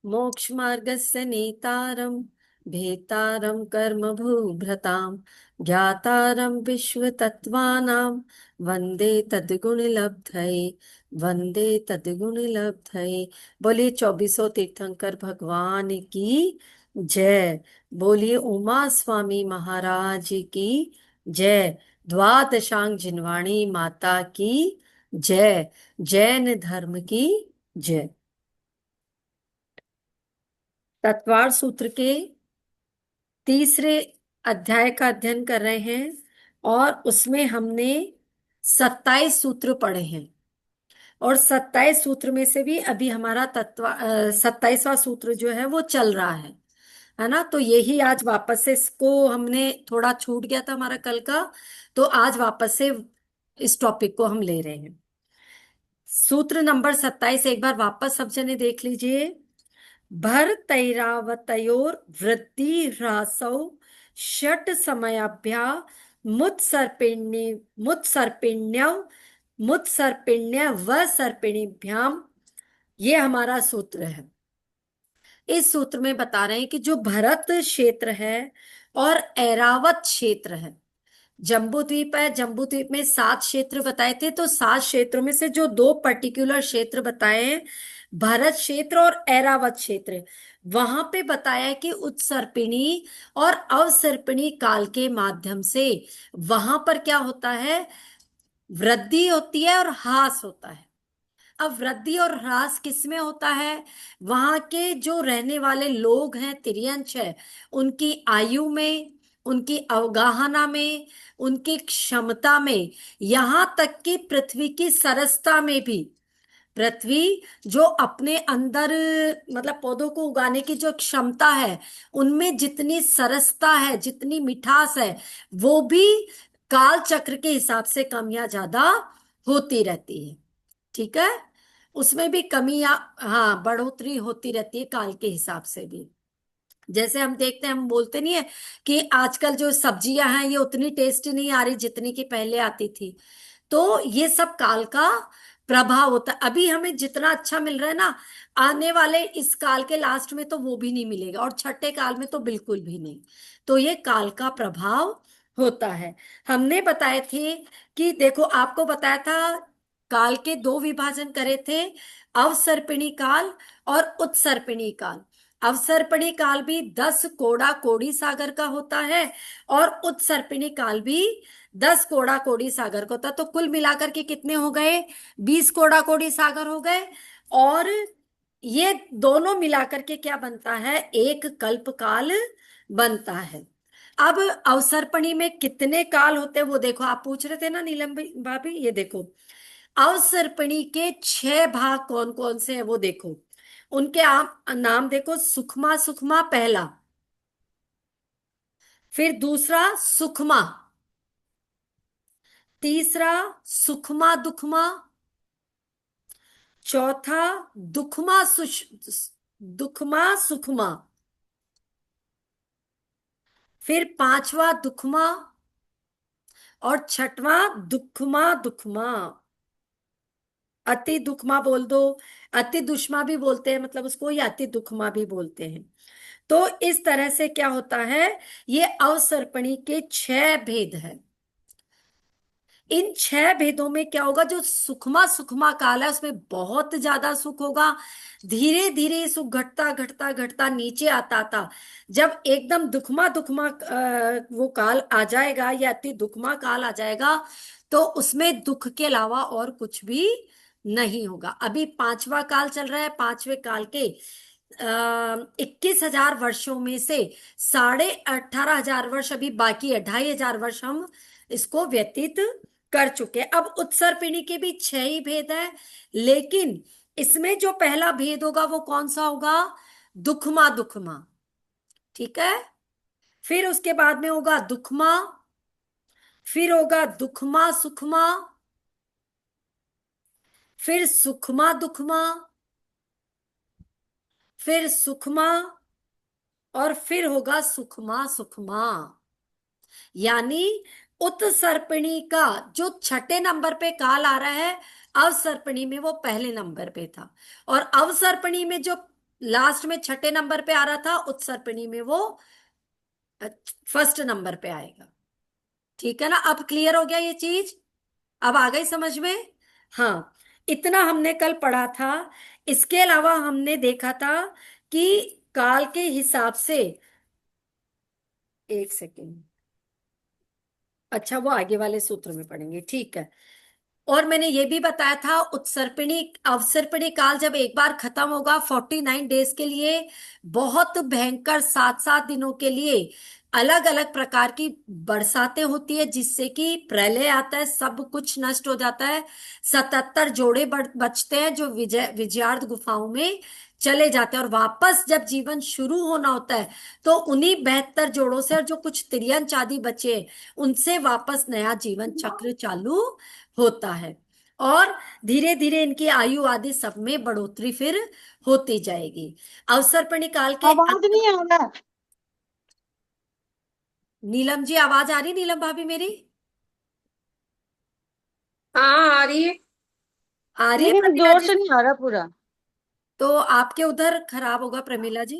मोक्षमार्गस्य नेतारं भेतारं कर्मभूभृतां ज्ञातारं विश्वतत्त्वानां वन्दे तद्गुणलब्धये। वन्दे तद्गुणलब्धये। बोलिए चौबीसों तीर्थंकर भगवान की जय। बोलिए उमा स्वामी महाराज की जय। द्वादशांग जिनवाणी माता की जय। जैन धर्म की जय। तत्वार सूत्र के तीसरे अध्याय का अध्ययन कर रहे हैं और उसमें हमने 27 सूत्र पढ़े हैं। और 27 सूत्र में से भी अभी हमारा 27वां सूत्र जो है वो चल रहा है ना। तो यही आज वापस से इसको हमने थोड़ा छूट गया था हमारा कल का, तो आज वापस से इस टॉपिक को हम ले रहे हैं। सूत्र नंबर 27 एक बार वापस सब जने देख लीजिए। भर तैरावतयोर वृद्धि ह्रासौ षट समयाभ्या मुत्सर्पिण्य मुत्सर्पिण्य मुत्सर्पिण्य व सर्पिणीभ्याम। ये हमारा सूत्र है। इस सूत्र में बता रहे हैं कि जो भरत क्षेत्र है और ऐरावत क्षेत्र है, जम्बू द्वीप है, जम्बू द्वीप में 7 क्षेत्र बताए थे, तो 7 क्षेत्रों में से जो 2 पर्टिकुलर क्षेत्र बताए हैं, भरत क्षेत्र और ऐरावत क्षेत्र, वहां पे बताया है कि उत्सर्पिणी और अवसर्पिणी काल के माध्यम से वहां पर क्या होता है, वृद्धि होती है और ह्रास होता है। अब वृद्धि और ह्रास किसमें होता है, वहां के जो रहने वाले लोग हैं, तिर्यंश है, उनकी आयु में, उनकी अवगाहना में, उनकी क्षमता में, यहां तक कि पृथ्वी की सरसता में भी। पृथ्वी जो अपने अंदर मतलब पौधों को उगाने की जो क्षमता है, उनमें जितनी सरसता है, जितनी मिठास है, वो भी काल चक्र के हिसाब से कम या ज्यादा होती रहती है। ठीक है, उसमें भी कमी या हाँ बढ़ोतरी होती रहती है काल के हिसाब से भी। जैसे हम देखते हैं, हम बोलते नहीं है कि आजकल जो सब्जियां हैं ये उतनी टेस्टी नहीं आ रही जितनी की पहले आती थी। तो ये सब काल का प्रभाव होता है। अभी हमें जितना अच्छा मिल रहा है ना, आने वाले इस काल के लास्ट में तो वो भी नहीं मिलेगा, और छठे काल में तो बिल्कुल भी नहीं। तो ये काल का प्रभाव होता है। हमने बताए थे कि देखो, आपको बताया था काल के 2 विभाजन करे थे, अवसर्पिणी काल और उत्सर्पिणी काल। अवसर्पिणी काल भी 10 कोड़ा कोड़ी सागर का होता है, और उत्सर्पिणी काल भी 10 कोड़ा कोड़ी सागर का होता है। तो कुल मिलाकर के कितने हो गए, 20 कोड़ा कोड़ी सागर हो गए। और ये दोनों मिलाकर के क्या बनता है, एक कल्प काल बनता है। अब अवसर्पणी में कितने काल होते हैं वो देखो, आप पूछ रहे थे ना नीलम भाभी, ये देखो अवसर्पणी के 6 भाग कौन कौन से हैं वो देखो। उनके आप नाम देखो, सुखमा सुखमा पहला, फिर दूसरा सुखमा, तीसरा सुखमा दुखमा, चौथा दुखमा दुखमा सुखमा, फिर पांचवा दुखमा, और छठवां दुखमा दुखमा। अति दुखमा बोल दो, अति दुष्मा भी बोलते हैं मतलब उसको, या अति दुखमा भी बोलते हैं। तो इस तरह से क्या होता है, ये अवसर्पणी के 6 भेद है। इन 6 भेदों में क्या होगा, जो सुखमा सुखमा काल है उसमें बहुत ज्यादा सुख होगा। धीरे धीरे ये सुख घटता घटता घटता नीचे आता था। जब एकदम दुखमा दुखमा वो काल आ जाएगा, या अति दुखमा काल आ जाएगा, तो उसमें दुख के अलावा और कुछ भी नहीं होगा। अभी 5वां काल चल रहा है, 5वें काल के 21,000 वर्षों में से 18,500 वर्ष अभी बाकी है, 2,500 वर्ष हम इसको व्यतीत कर चुके। अब उत्सर्पिणी के भी 6 ही भेद है, लेकिन इसमें जो पहला भेद होगा वो कौन सा होगा, दुखमा दुखमा। ठीक है, फिर उसके बाद में होगा दुखमा, फिर होगा दुखमा सुखमा, फिर सुखमा दुखमा, फिर सुखमा, और फिर होगा सुखमा सुखमा। यानी उत्सर्पिणी का जो छठे नंबर पे काल आ रहा है, अवसर्पिणी में वो पहले नंबर पे था। और अवसर्पिणी में जो लास्ट में छठे नंबर पे आ रहा था, उत्सर्पिणी में वो फर्स्ट नंबर पे आएगा। ठीक है ना, अब क्लियर हो गया ये चीज? अब आ गई समझ में? हाँ, इतना हमने कल पढ़ा था। इसके अलावा हमने देखा था कि काल के हिसाब से, एक सेकेंड, अच्छा वो आगे वाले सूत्र में पढ़ेंगे, ठीक है। और मैंने ये भी बताया था, उत्सर्पिणी अवसर्पिणी काल जब एक बार खत्म होगा 49 डेज के लिए, बहुत भयंकर 7 7 दिनों के लिए अलग अलग प्रकार की बरसातें होती है, जिससे कि प्रलय आता है, सब कुछ नष्ट हो जाता है। 77 जोड़े बचते हैं जो विजयार्थ गुफाओं में चले जाते हैं, और वापस जब जीवन शुरू होना होता है तो उन्हीं 72 जोड़ों से, और जो कुछ तिर्यन चांदी बचे हैं, उनसे वापस नया जीवन चक्र चालू होता है। और धीरे धीरे इनकी आयु आदि सब में बढ़ोतरी फिर होती जाएगी। अवसर्पणी काल के आवाज अंत। नहीं आ रहा। नीलम जी आवाज आ रही, नीलम भाभी मेरी? हाँ आ रही है। आ रही है लेकिन प्रमिला जोर जी? से नहीं आ रहा पूरा। तो आपके उधर खराब होगा प्रमिला जी।